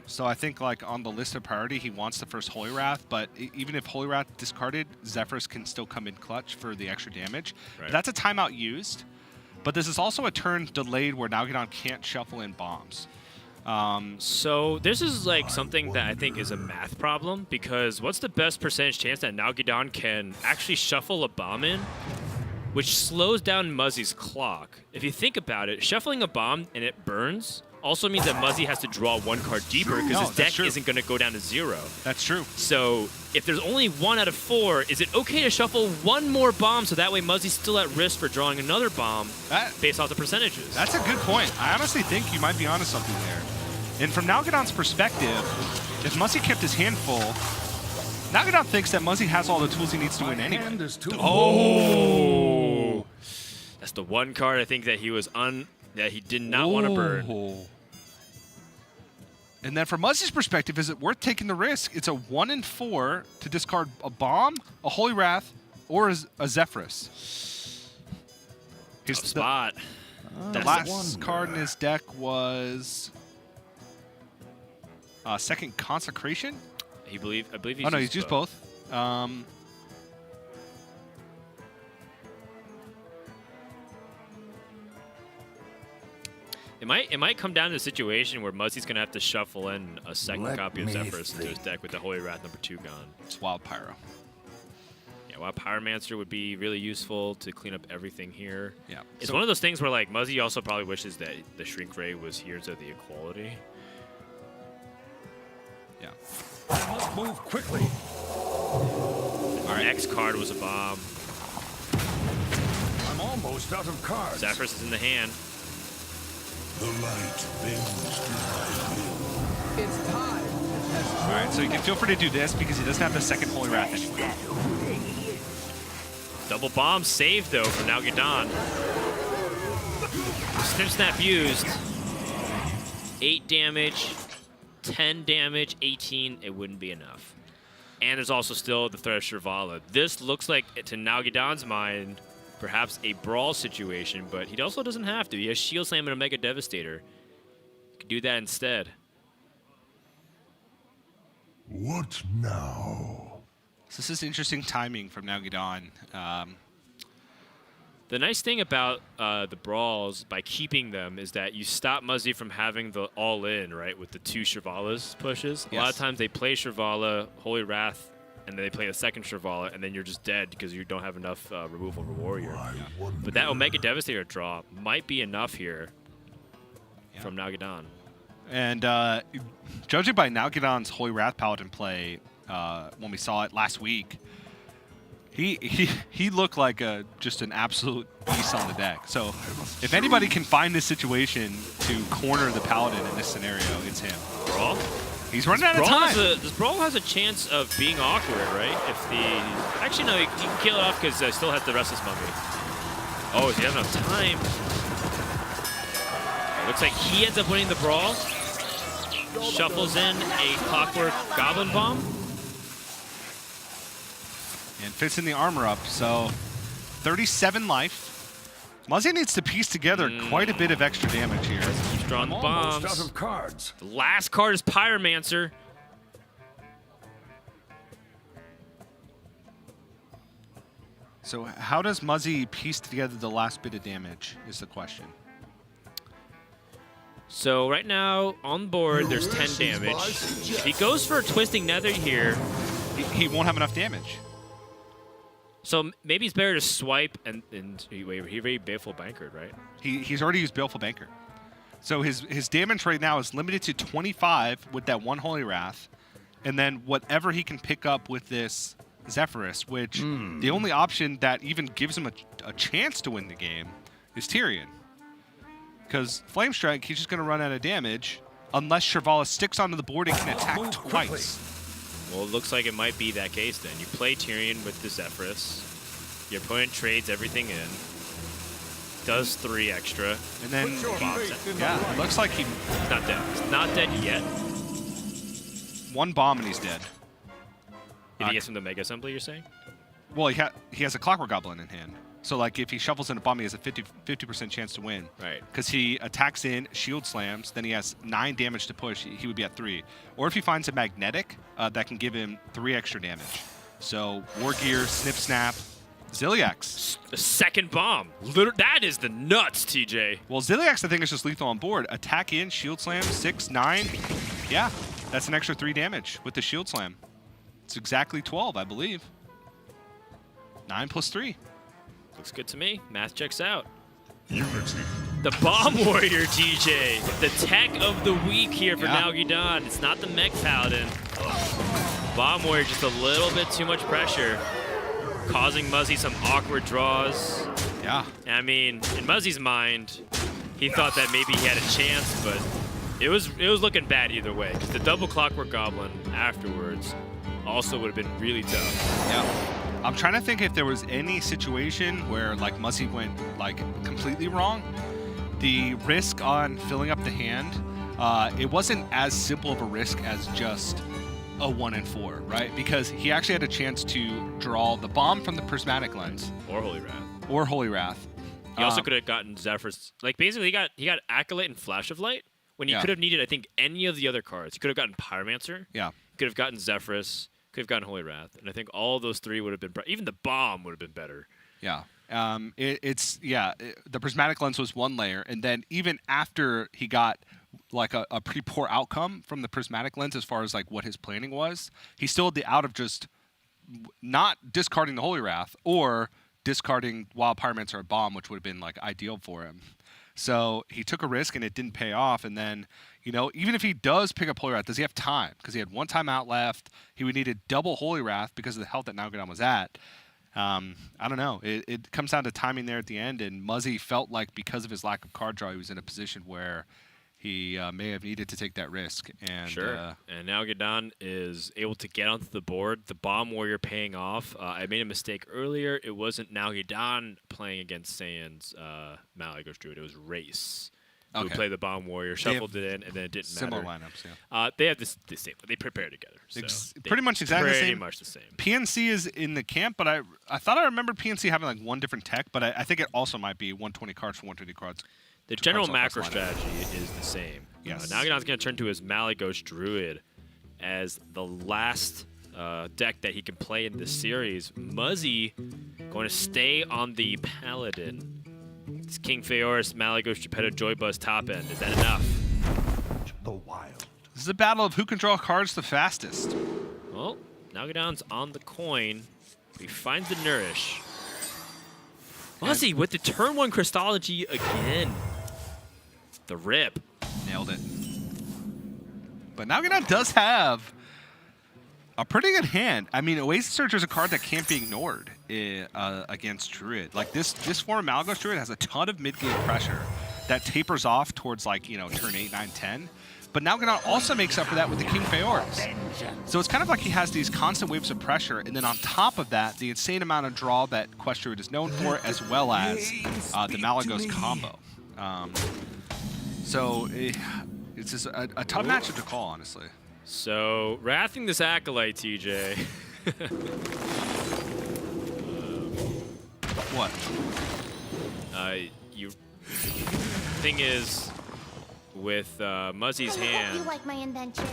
A: So I think like on the list of priority, he wants the first Holy Wrath, but even if Holy Wrath discarded, Zephyrus can still come in clutch for the extra damage.
B: Right.
A: But that's a timeout used. But this is also a turn delayed where Nalguidan can't shuffle in bombs.
B: So this is like something that I think is a math problem, because what's the best percentage chance that Nalguidan can actually shuffle a bomb in, which slows down Muzzy's clock? If you think about it, shuffling a bomb and it burns also means that Muzzy has to draw 1 card deeper because
A: No,
B: his
A: that's
B: deck
A: true.
B: isn't going to go down to 0.
A: That's true.
B: So if there's only 1 out of 4, is it okay to shuffle 1 more bomb so that way Muzzy's still at risk for drawing another bomb based off the percentages?
A: That's a good point. I honestly think you might be onto something there. And from Nalguidan's perspective, if Muzzy kept his hand full, Nalguidan thinks that Muzzy has all the tools he needs to win anyway.
C: Hand is too
B: Oh! That's the 1 card I think that he was that he did not want to burn.
A: Oh. And then from Muzzy's perspective, is it worth taking the risk? It's a 1 in 4 to discard a bomb, a Holy Wrath, or a Zephyrus.
B: Tough spot.
A: The last card in his deck was second Consecration.
B: I believe he's
A: Oh no, he's used both.
B: It might come down to a situation where Muzzy's gonna have to shuffle in a second
D: Let
B: copy of
D: me
B: Zephyrus into his
D: think.
B: deck with the Holy Wrath #2 gone.
A: It's Wild Pyro.
B: Wild Pyromancer would be really useful to clean up everything here.
A: Yeah.
B: It's one of those things where like Muzzy also probably wishes that the Shrink Ray was here to the equality.
A: Yeah.
C: I must move quickly.
B: Our X card was a bomb.
C: I'm almost out of cards.
B: Zephyrus is in the hand.
D: The light bends to my will.
H: It's time.
A: All right, so you can feel free to do this because he doesn't have the second Holy Wrath anyway.
B: Double bomb saved though from Nalguidan. Snip Snap used. 8 damage, 10 damage, 18. It wouldn't be enough. And there's also still the threat of Shirvala. This looks like, to Nalguidan's mind, perhaps a brawl situation, but he also doesn't have to. He has Shield Slam and a Mega Devastator. He could do that instead.
D: What now?
A: So this is interesting timing from Nalguidan.
B: The nice thing about the brawls, by keeping them, is that you stop Muzzy from having the all-in, right, with the 2 Shirvalas pushes. A lot of times they play Shirvala, Holy Wrath, and then they play a second Shirvala, and then you're just dead because you don't have enough removal for Warrior. But that Omega Devastator draw might be enough here from Nalguidan.
A: And judging by Nalguidan's Holy Wrath Paladin play when we saw it last week, he looked like just an absolute beast on the deck. So if anybody can find this situation to corner the Paladin in this scenario, it's him.
B: Brawl?
A: He's running out of time.
B: This Brawl has a chance of being awkward, right? If the Actually, no, he can kill it off because still has the Restless Mummy. Oh, does he have enough time? Looks like he ends up winning the Brawl. Shuffles in a Clockwork Goblin Bomb.
A: And fits in the armor up, so 37 life. Muzzy needs to piece together quite a bit of extra damage here.
B: Keeps drawing
C: I'm
B: bombs.
C: almost out of cards.
B: The last card is Pyromancer.
A: So how does Muzzy piece together the last bit of damage is the question.
B: So right now, on board, there's 10 damage. If he goes for a Twisting Nether here,
A: He won't have enough damage.
B: so maybe it's better to swipe and he already Baleful Bankered, right?
A: He's already used Baleful Banker. So his damage right now is limited to 25 with that 1 Holy Wrath, and then whatever he can pick up with this Zephyrus, which the only option that even gives him a chance to win the game is Tyrion. Because Flame Strike, he's just going to run out of damage unless Shirvala sticks onto the board and can attack twice.
B: Well, it looks like it might be that case then. You play Tyrion with the Zephyrus. Your opponent trades everything in. Does 3 extra.
A: And then,
B: bombs it.
A: yeah, it looks like
B: He's not dead. He's not dead yet.
A: 1 bomb and he's dead.
B: Did he get from the Mega Assembly, you're saying?
A: Well, he has a Clockwork Goblin in hand. So, like, if he shuffles in a bomb, he has a 50% chance to win.
B: Right.
A: Because he attacks in, shield slams, then he has 9 damage to push. He would be at 3. Or if he finds a magnetic, that can give him 3 extra damage. So, War Gear, Snip Snap, Ziliax.
B: The second bomb. That is the nuts, TJ.
A: Well, Ziliax, I think, is just lethal on board. Attack in, shield slam, 6, 9. Yeah, that's an extra 3 damage with the shield slam. It's exactly 12, I believe. 9 plus 3.
B: Looks good to me. Math checks out.
C: Unity.
B: The Bomb Warrior, TJ. The tech of the week here for
A: Yeah.
B: Nalguidan. It's not the Mech Paladin. Bomb Warrior, just a little bit too much pressure. Causing Muzzy some awkward draws.
A: Yeah.
B: I mean, in Muzzy's mind, he thought that maybe he had a chance, but it was looking bad either way. Because the double Clockwork Goblin afterwards also would have been really tough.
A: Yeah. I'm trying to think if there was any situation where like Muzzy went like completely wrong. The risk on filling up the hand, it wasn't as simple of a risk as just a 1 and 4, right? Because he actually had a chance to draw the bomb from the Prismatic Lens
B: Or Holy Wrath.
A: or Holy Wrath.
B: He also could have gotten Zephyrus. Like, basically, he got Acolyte and Flash of Light when he could have needed, I think, any of the other cards. He could have gotten Pyromancer.
A: Yeah.
B: Could have gotten Zephyrus. Could have gotten Holy Wrath. And I think all those 3 would have been... Even the bomb would have been better.
A: Yeah. The Prismatic Lens was 1 layer, and then even after he got like a pretty poor outcome from the Prismatic Lens as far as like what his planning was, he still had the out of just not discarding the Holy Wrath or discarding Wild Pyromancer or Bomb, which would have been like ideal for him. So he took a risk and it didn't pay off. And then, you know, even if he does pick up Holy Wrath, does he have time? Because he had 1 timeout left. He would need a double Holy Wrath because of the health that Nalguidan was at. I don't know. It comes down to timing there at the end. And Muzzy felt like because of his lack of card draw, he was in a position where he may have needed to take that risk. And,
B: sure. And NagaDon is able to get onto the board. The Bomb Warrior paying off. I made a mistake earlier. It wasn't NagaDon playing against Saiyan's Malagos Druid. It was Race who played the Bomb Warrior, shuffled it in, and then it didn't
A: similar
B: matter.
A: lineups, yeah.
B: They have the same. They prepare together. So
A: pretty much exactly the same.
B: Pretty much the same.
A: PNC is in the camp, but I thought I remembered PNC having like 1 different tech, but I think it also might be 120 cards for 120 cards.
B: The general macro strategy is the same.
A: Yes.
B: NagaDon's going to turn to his Malagos Druid as the last deck that he can play in this series. Muzzy going to stay on the Paladin. It's King Feoris, Malagos, Geppetto, Joybuzz, top end. Is that enough?
D: The wild.
A: This is a battle of who can draw cards the fastest.
B: Well, NagaDon's on the coin. He finds the Nourish. Muzzy with the turn 1 Christology again. The rip.
A: Nailed it. But NagaDon does have a pretty good hand. I mean, Oasis Surger is a card that can't be ignored against Druid. Like this form of Malagos Druid has a ton of mid-game pressure that tapers off towards like, you know, turn 8, 9, 10. But NagaDon also makes up for that with the King Feoris. So it's kind of like he has these constant waves of pressure, and then on top of that, the insane amount of draw that Quest Druid is known for, as well as the Malagos combo. So it's just a tough matchup to call, honestly.
B: So, wrathing this Acolyte, TJ.
A: What?
B: Thing is, with Muzzy's hand,
F: You like my invention?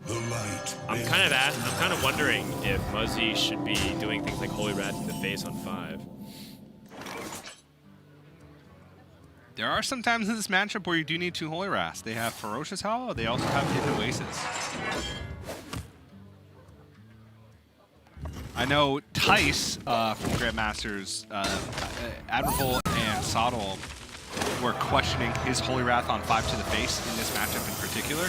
D: The light.
B: I'm kind of wondering if Muzzy should be doing things like Holy Wrath in the face on 5.
A: There are some times in this matchup where you do need 2 Holy Wraths. They have Ferocious Hollow, they also have Hidden Oasis. I know Tice from Grandmasters, Admirable and Soddle were questioning his Holy Wrath on 5 to the face in this matchup in particular.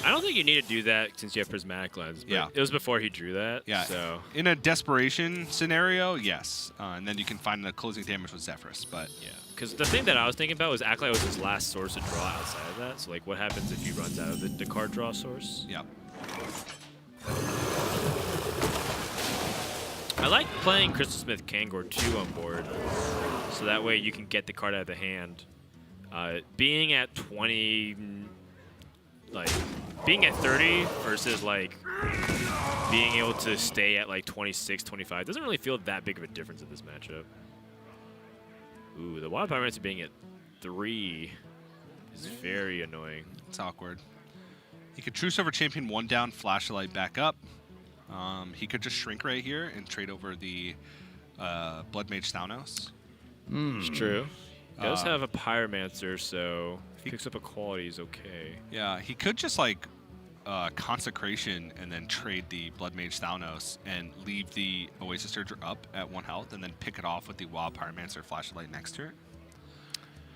B: I don't think you need to do that since you have Prismatic Lens. But
A: Yeah.
B: it was before he drew that.
A: Yeah.
B: So
A: In a desperation scenario, yes. And then you can find the closing damage with Zephyrus, but
B: yeah, because the thing that I was thinking about was Acolyte was his last source of draw outside of that. So like, what happens if he runs out of the card draw source?
A: yeah.
B: I like playing Crystal Smith Kangor 2 on board, so that way you can get the card out of the hand. Being at 20, like, being at 30 versus, like, being able to stay at, like, 26, 25 doesn't really feel that big of a difference in this matchup. Ooh, the Wild Pyromancer being at 3 is very annoying.
A: It's awkward. He could Truce over Champion 1 down, Flashlight back up. He could just Shrink right here and trade over the Blood Mage Thanos.
B: It's true. He does have a Pyromancer, so if he picks up a quality, he's okay.
A: Yeah, he could just like Consecration and then trade the Blood Mage Thanos and leave the Oasis Surger up at 1 health and then pick it off with the Wild Pyromancer Flashlight next to it.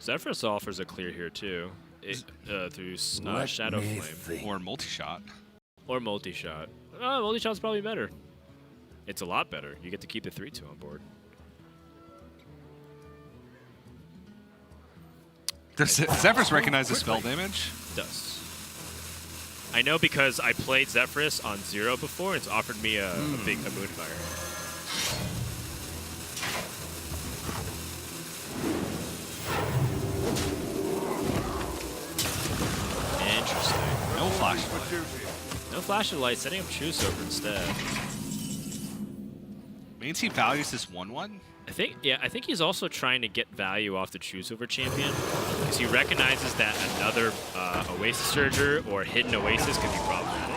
B: Zephyrus offers a clear here too, through Shadow Flame.
A: Or multi-shot.
B: Or multi-shot. Multi-shot's probably better. It's a lot better. You get to keep the 3/2 on board.
A: Does Zephyrus recognize the spell damage?
B: It does. I know because I played Zephyrus on 0 before, and it's offered me a Moonfire. Interesting.
A: No flashlight.
B: No flashlight, setting up Choose Over instead.
A: Means he values this 1/1?
B: I think he's also trying to get value off the Choose Over champion because he recognizes that another Oasis Surger or Hidden Oasis could be problematic.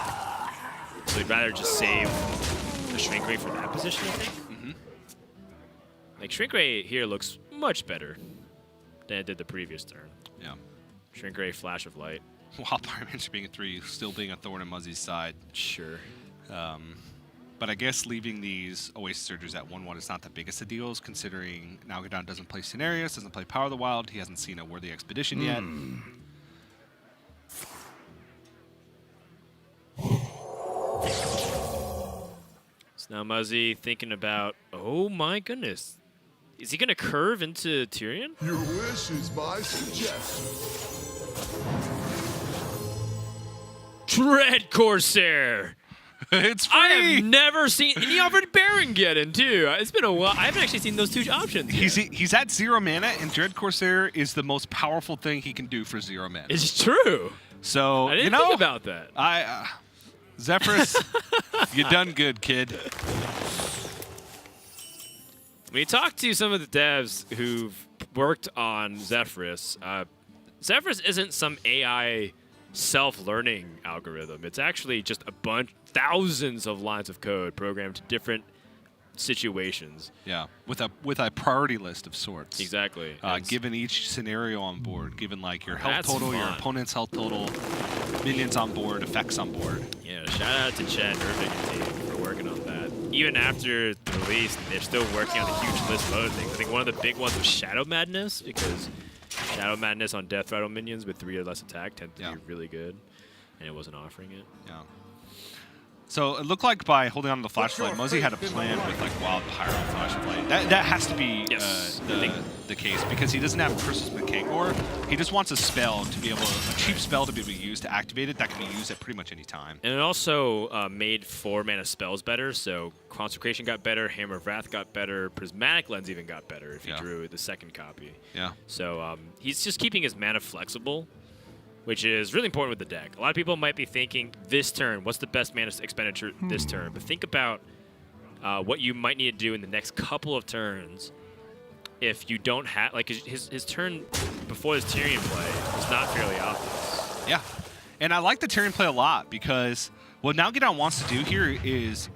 B: So he'd rather just save the Shrink Ray for that position, I think. Like, Shrink Ray here looks much better than it did the previous turn.
A: Yeah.
B: Shrink Ray, Flash of Light.
A: Wild Pyromancer being a 3, still being a thorn in Muzzy's side.
B: Sure.
A: But I guess leaving these Oasis Surgers at 1/1 is not the biggest of deals, considering Nalguidan doesn't play Scenarios, doesn't play Power of the Wild. He hasn't seen a Worthy Expedition yet.
B: So now Muzzy thinking about, oh my goodness. Is he going to curve into Tyrion?
C: Your wish is my suggestion.
B: Dread Corsair!
A: It's free!
B: I have never seen, and he offered Barongeddon too. It's been a while. I haven't actually seen those two options yet.
A: He's at 0 mana, and Dread Corsair is the most powerful thing he can do for 0 mana.
B: It's true.
A: So,
B: I didn't think about that.
A: Zephyrus, you done good, kid.
B: When you talk to some of the devs who've worked on Zephyrus, Zephyrus isn't some AI self-learning algorithm. It's actually just thousands of lines of code programmed to different situations.
A: Yeah, with a priority list of sorts.
B: Exactly.
A: Given each scenario on board, given like your health
B: That's
A: total, your
B: fun.
A: opponent's health total, minions on board, effects on board.
B: Yeah, shout out to Chad and Irving and team for working on that. Even after the release, they're still working on a huge list of other things. I think one of the big ones was Shadow Madness, because Shadow Madness on Death Rattle minions with 3 or less attack tends to be really good, and it wasn't offering it.
A: Yeah. So it looked like by holding on to the flashlight, Muzzy had a plan with like Wild Pyro flashlight. That has to be the case, because he doesn't have Christmas Makangor. He just wants a spell to be able, a cheap spell to be able to use to activate it that can be used at pretty much any time.
B: And it also made 4 mana spells better. So Consecration got better, Hammer of Wrath got better, Prismatic Lens even got better if you drew the second copy.
A: Yeah.
B: So he's just keeping his mana flexible, which is really important with the deck. A lot of people might be thinking, this turn, what's the best mana expenditure this turn? But think about what you might need to do in the next couple of turns if you don't have, like his turn before his Tyrion play is not fairly obvious.
A: Yeah. And I like the Tyrion play a lot, because what Nalguidan wants to do here is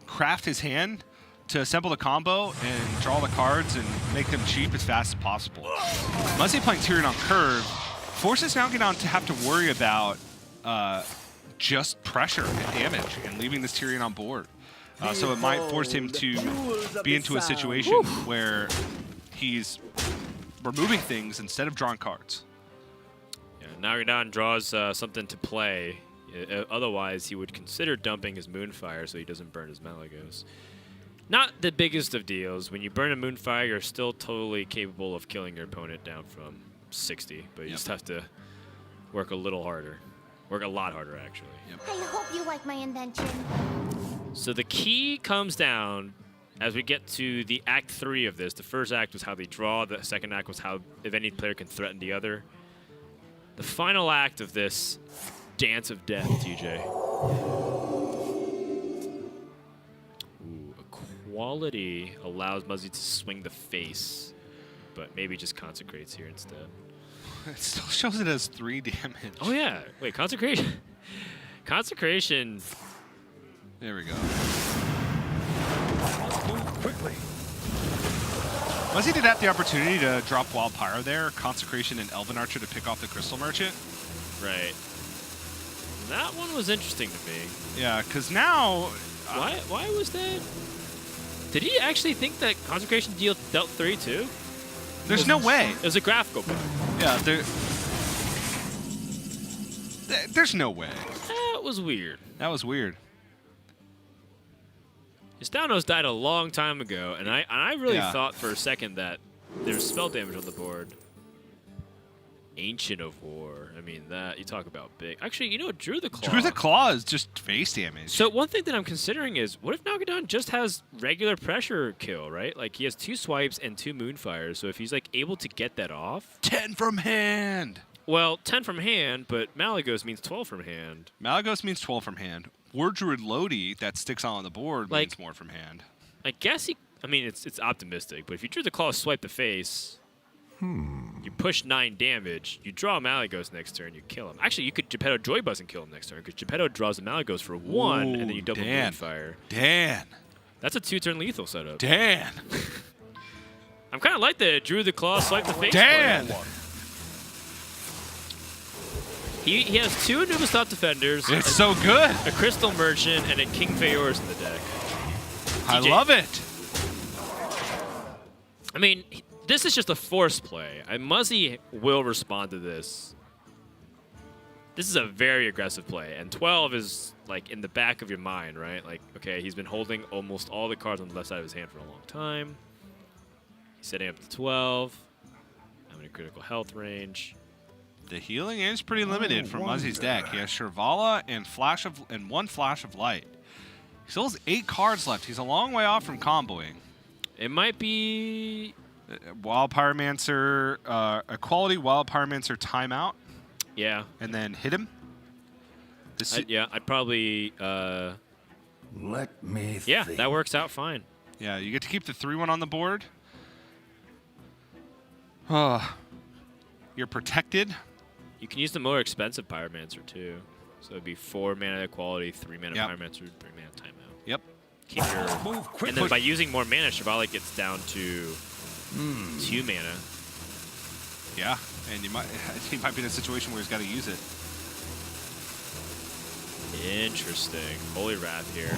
A: craft his hand to assemble the combo and draw the cards and make them cheap as fast as possible. Muzzy playing Tyrion on curve forces Nalguidan to have to worry about just pressure and damage and leaving this Tyrion on board. So it might force him to be into a situation where he's removing things instead of drawing cards.
B: Yeah, NagaDon draws something to play. Otherwise, he would consider dumping his Moonfire so he doesn't burn his Malagos. Not the biggest of deals. When you burn a Moonfire, you're still totally capable of killing your opponent down from 60, but you just have to work a little harder. Work a lot harder, actually.
F: I hope you like my invention.
B: So the key comes down as we get to the Act 3 of this. The first act was how they draw. The second act was how, if any player can threaten the other. The final act of this dance of death, TJ. Ooh, Equality allows Muzzy to swing the face, but maybe just consecrates here instead.
A: It still shows it as 3 damage.
B: Oh yeah, wait, consecration. Consecration.
A: There we go.
C: Quickly.
A: Muzzy did have the opportunity to drop Wild Pyro there, Consecration and Elven Archer to pick off the Crystal Merchant.
B: Right. That one was interesting to me.
A: Yeah, because now...
B: Why was that? Did he actually think that Consecration dealt 3 too?
A: There's no way.
B: It was a graphical bug.
A: Yeah, there's no way.
B: That was weird.
A: That was weird.
B: Estanos died a long time ago, and I really thought for a second that there's spell damage on the board. Ancient of War. I mean, that you talk about big. Actually, you know what? Drew the Claw.
A: Drew the Claw is just face damage.
B: So one thing that I'm considering is, what if NagaDon just has regular pressure kill, right? Like he has 2 swipes and 2 Moonfires. So if he's like able to get that off,
A: 10 from hand.
B: Well, 10 from hand, but Malagos means 12 from hand.
A: Malagos means 12 from hand. War Druid Lodi that sticks on the board means more from hand.
B: I guess I mean, it's optimistic, but if you Drew the Claw, swipe the face. You push 9 damage, you draw a Malagos next turn, you kill him. Actually, you could Geppetto Joy Buzz and kill him next turn, because Geppetto draws a Malagos for 1, and then you double Moonfire.
A: Dan.
B: That's a 2-turn lethal setup.
A: Dan.
B: I'm kind of like the Drew the Claw, swipe the face.
A: Dan.
B: He has 2 Anubis Top Defenders,
A: It's so good.
B: a Crystal Merchant, and a King Feyor's in the deck.
A: I
B: TJ.
A: love it.
B: I mean, this is just a force play. Muzzy will respond to this. This is a very aggressive play, and 12 is like in the back of your mind, right? Like, okay, he's been holding almost all the cards on the left side of his hand for a long time. He's setting up to 12. I'm in a critical health range.
A: The healing is pretty limited from Muzzy's deck. He has Shirvala and 1 Flash of Light. He still has 8 cards left. He's a long way off from comboing.
B: It might be...
A: Wild Pyromancer, a quality Wild Pyromancer timeout,
B: Yeah.
A: and then hit him.
B: I'd probably...
D: Let me
B: yeah,
D: think.
B: that works out fine.
A: Yeah, you get to keep the 3-1 on the board. You're protected.
B: You can use the more expensive Pyromancer, too. So it'd be 4 mana quality, 3 mana
A: Yep.
B: Pyromancer, 3 mana timeout.
A: Yep.
B: Keep your...
D: Move quick.
B: And then by using more mana, Shirvala gets down to 2 mana.
A: Yeah, and he might be in a situation where he's got to use it.
B: Interesting. Holy Wrath here.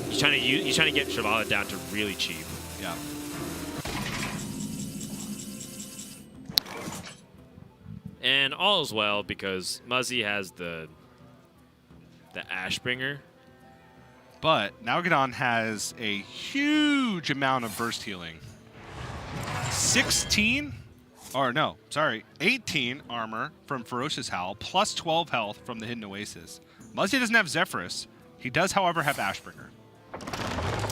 B: He's trying to get Shirvala down to really cheap.
A: Yeah.
B: And all is well because Muzzy has the Ashbringer.
A: But NagaDon has a huge amount of burst healing. 18 armor from Ferocious Howl, plus 12 health from the Hidden Oasis. Muzzy doesn't have Zephyrus. He does, however, have Ashbringer.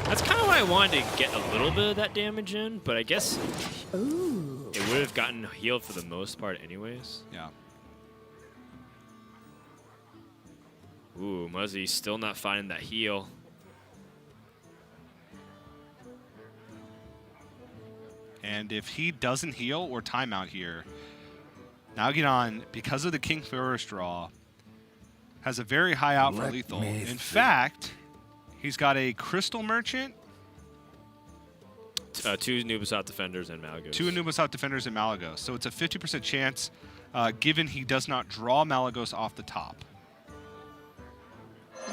B: That's kind of why I wanted to get a little bit of that damage in, but I guess it would have gotten healed for the most part anyways.
A: Yeah.
B: Ooh, Muzzy still not finding that heal.
A: And if he doesn't heal or timeout here, NagaDon, because of the King Feyor's draw, has a very high out for
D: Let
A: lethal.
D: me
A: In
D: think.
A: fact, he's got a Crystal Merchant,
B: 2 Nubisat Defenders and Malagos.
A: 2 Anubis Defenders, and Malagos. So it's a 50% chance, given he does not draw Malagos off the top.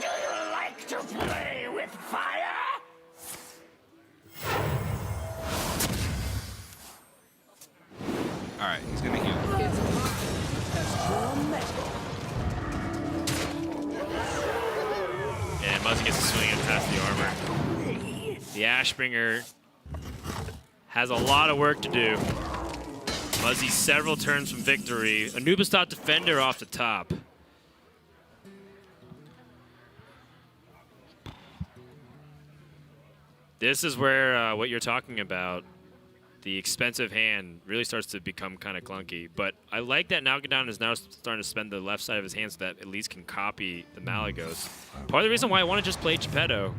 F: Do you like to play with fire?
A: All right, he's going to heal.
B: And Muzzy gets to swing and past the armor. The Ashbringer has a lot of work to do. Muzzy several turns from victory. Anubis Dot Defender off the top. This is where what you're talking about, the expensive hand, really starts to become kind of clunky. But I like that NalGuidan is now starting to spend the left side of his hand so that at least can copy the Malagos. Part of the reason why I want to just play Geppetto.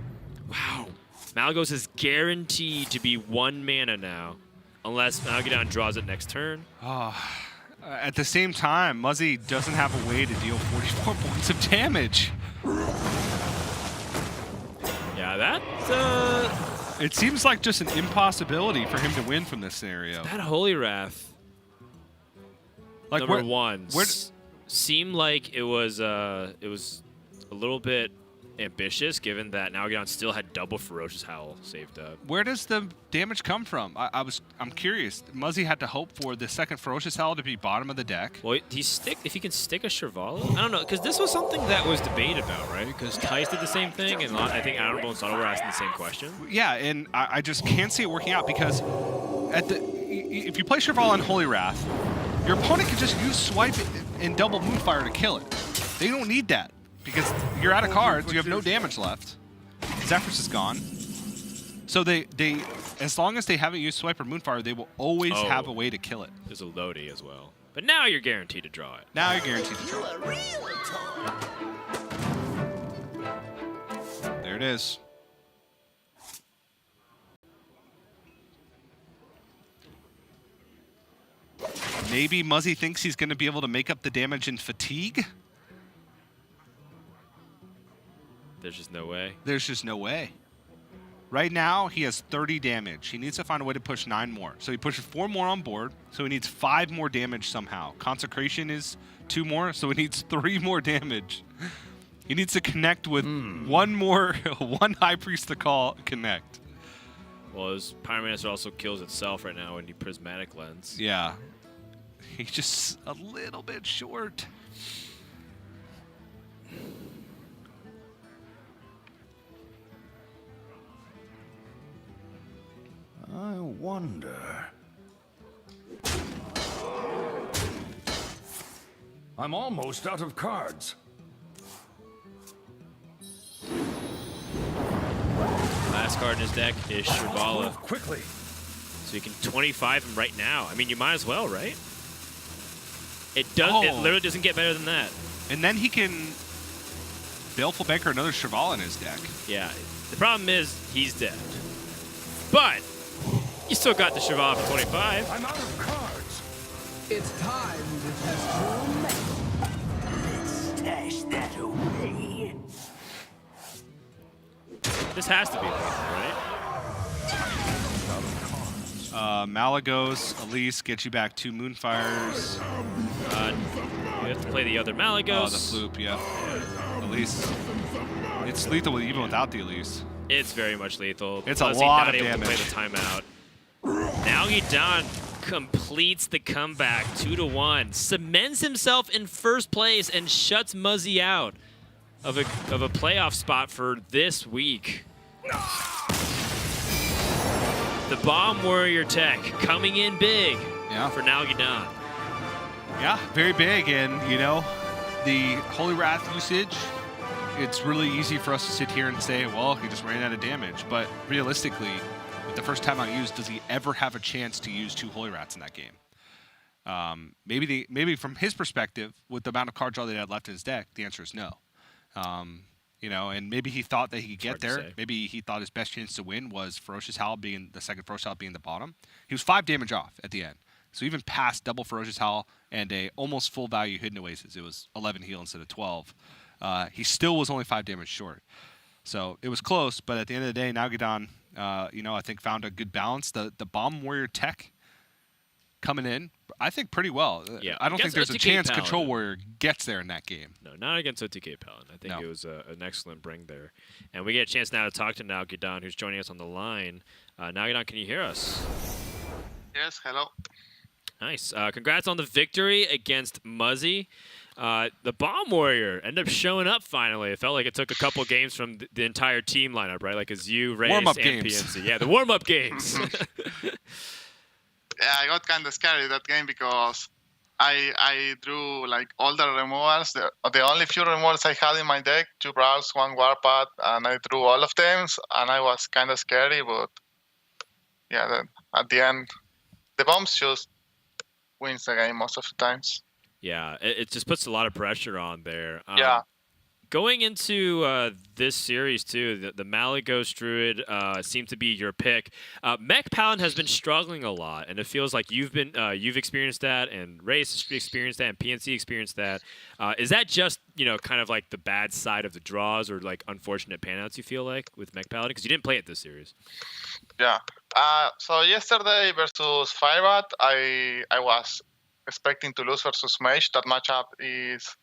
B: Wow. Malagos is guaranteed to be 1 mana now, unless NalGuidan draws it next turn.
A: At the same time, Muzzy doesn't have a way to deal 44 points of damage.
B: Yeah, that's...
A: It seems like just an impossibility for him to win from this scenario.
B: that Holy Wrath,
A: Like
B: number
A: where-
B: 1,
A: where-
B: seemed like it was a little bit ambitious, given that NalGuidan still had double Ferocious Howl saved up.
A: Where does the damage come from? I'm curious. Muzzy had to hope for the second Ferocious Howl to be bottom of the deck.
B: Well, if he can stick a Shirvala? I don't know, because this was something that was debated about, right? Because Tice did the same thing, and I think Honorable and Subtle were asking the same question.
A: Yeah, and I just can't see it working out because if you play Shirvala on Holy Wrath, your opponent can just use Swipe and double Moonfire to kill it. They don't need that because you're out of cards. You have no damage left. Zephyrus is gone. So they as long as they haven't used Swipe or Moonfire, they will always have a way to kill it.
B: There's a Lodi as well. But now you're guaranteed to draw it.
A: Now you're guaranteed to draw.
F: A real toy.
A: There it is. Maybe Muzzy thinks he's going to be able to make up the damage in fatigue.
B: There's just no way.
A: There's just no way. Right now, he has 30 damage. He needs to find a way to push 9 more. So he pushes 4 more on board, so he needs 5 more damage somehow. Consecration is 2 more, so he needs 3 more damage. He needs to connect with one High Priest to call connect.
B: Well, his Pyromancer also kills itself right now in the Prismatic Lens.
A: Yeah. He's just a little bit short.
C: I wonder. I'm almost out of cards.
B: Last card in his deck is Shirvala.
C: Move quickly.
B: So you can 25 him right now. I mean, you might as well, right? It does. It literally doesn't get better than that.
A: And then he can Baleful Banker another Shirvala in his deck.
B: Yeah. The problem is he's dead. But you still got the Shirvala for 25.
C: I'm out of cards.
D: It's time to test your metal. Let's stash that away.
B: This has to be lethal, right?
A: Malagos, Elise, get you back 2 Moonfires.
B: You have to play the other Malagos.
A: Oh, the Floop, yeah. Elise. It's lethal even without the Elise.
B: It's very much lethal.
A: It's a
B: Muzzy
A: lot
B: not
A: of
B: able
A: damage.
B: to play the timeout. Nalguidan completes the comeback 2-1, cements himself in first place, and shuts Muzzy out of a playoff spot for this week. The Bomb Warrior tech coming in big for Nalguidan.
A: Yeah, very big, and you know, the Holy Wrath usage, it's really easy for us to sit here and say, well, he just ran out of damage, but realistically, with the first time I used, does he ever have a chance to use 2 Holy Rats in that game? Maybe from his perspective, with the amount of card draw that he had left in his deck, the answer is no. You know, and maybe he thought that he could get there. Maybe he thought his best chance to win was Ferocious Howl being the second Ferocious Howl being the bottom. He was 5 damage off at the end. So even past double Ferocious Howl and a almost full value Hidden Oasis, it was 11 heal instead of 12. He still was only 5 damage short. So it was close, but at the end of the day, NagaDon, you know, I think found a good balance. The Bomb Warrior tech coming in, I think pretty well.
B: Yeah,
A: I don't think there's a chance
B: Paladin.
A: Control Warrior gets there in that game.
B: No, not against OTK Paladin. I think it was an excellent bring there. And we get a chance now to talk to Nalguidan, who's joining us on the line. Nalguidan, can you hear us?
H: Yes, hello.
B: Nice. Congrats on the victory against Muzzy. The Bomb Warrior ended up showing up finally. It felt like it took a couple games from the entire team lineup, right? Like as you, Race, and
A: games.
B: PNC. Yeah, the warm-up games.
H: Yeah, I got kind of scared that game because I drew like all the removals. The only few removals I had in my deck, 2 Brawls, 1 Warpath, and I drew all of them, and I was kind of scary, but yeah, at the end, the bombs just wins the game most of the times.
B: Yeah, it just puts a lot of pressure on there.
H: Yeah.
B: Going into this series, too, the Malagos Druid seemed to be your pick. Mech Paladin has been struggling a lot, and it feels like you've experienced that, and Race experienced that, and PNC experienced that. Is that just, you know, kind of like the bad side of the draws or, like, unfortunate panouts, you feel like, with Mech Paladin? Because you didn't play it this series.
H: Yeah. So yesterday versus Firebat, I was expecting to lose versus Mage. That matchup is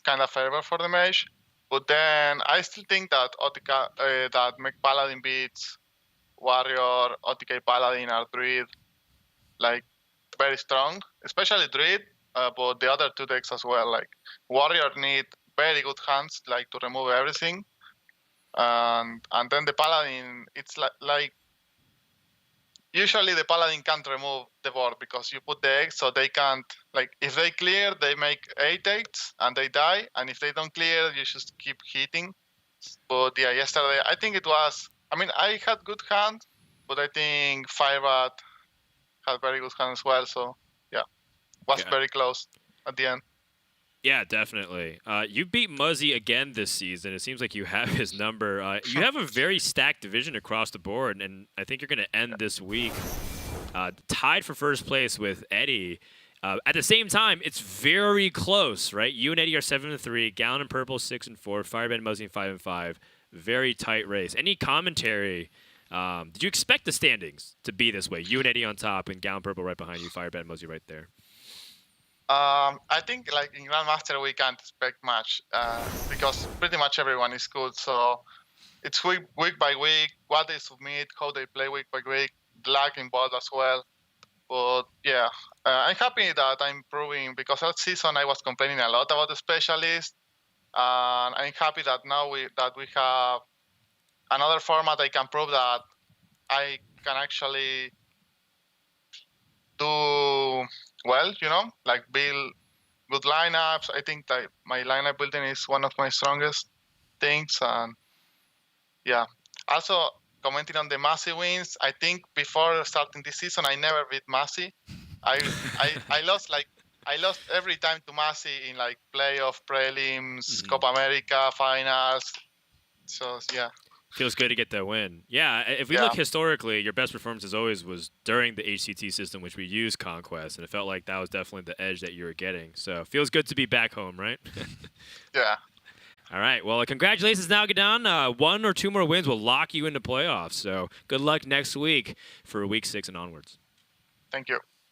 H: kind of favor for the Mage, but then I still think that that Mech Paladin beats Warrior, OTK Paladin, or Druid like very strong, especially Druid, but the other 2 decks as well. Like Warrior need very good hands, like to remove everything, and then the Paladin, it's like usually the Paladin can't remove the board because you put the eggs, so they can't, like, if they clear, they make 8 eggs and they die, and if they don't clear, you just keep hitting. But yeah, yesterday, I think it was, I mean, I had good hand, but I think Firebat had very good hand as well, so yeah, was very close at the end.
B: Yeah, definitely. You beat Muzzy again this season. It seems like you have his number. You have a very stacked division across the board, and I think you're going to end this week tied for first place with Eddie. At the same time, it's very close, right? You and Eddie are 7-3, Gallon and Purple 6-4, Firebend, Muzzy 5-5. Very tight race. Any commentary? Did you expect the standings to be this way? You and Eddie on top, and Gown Purple right behind you. Firebat and Muzzy right there.
H: I think like in Grandmaster we can't expect much because pretty much everyone is good. So it's week by week, what they submit, how they play week by week, luck involved as well. But yeah, I'm happy that I'm improving because last season I was complaining a lot about the specialist, and I'm happy that now we have another format. I can prove that I can actually do well, like build good lineups. I think that my lineup building is one of my strongest things, and yeah. Also, commenting on the Massey wins, I think before starting this season, I never beat Massey. I lost every time to Massey in like playoff, prelims, Copa America, finals. So yeah.
B: Feels good to get that win. Yeah, if we look historically, your best performance as always was during the HCT system, which we use Conquest, and it felt like that was definitely the edge that you were getting. So feels good to be back home, right?
H: Yeah.
B: All right. Well, congratulations, Nalguidan. 1 or 2 more wins will lock you into playoffs. So good luck next week for week 6 and onwards.
H: Thank you.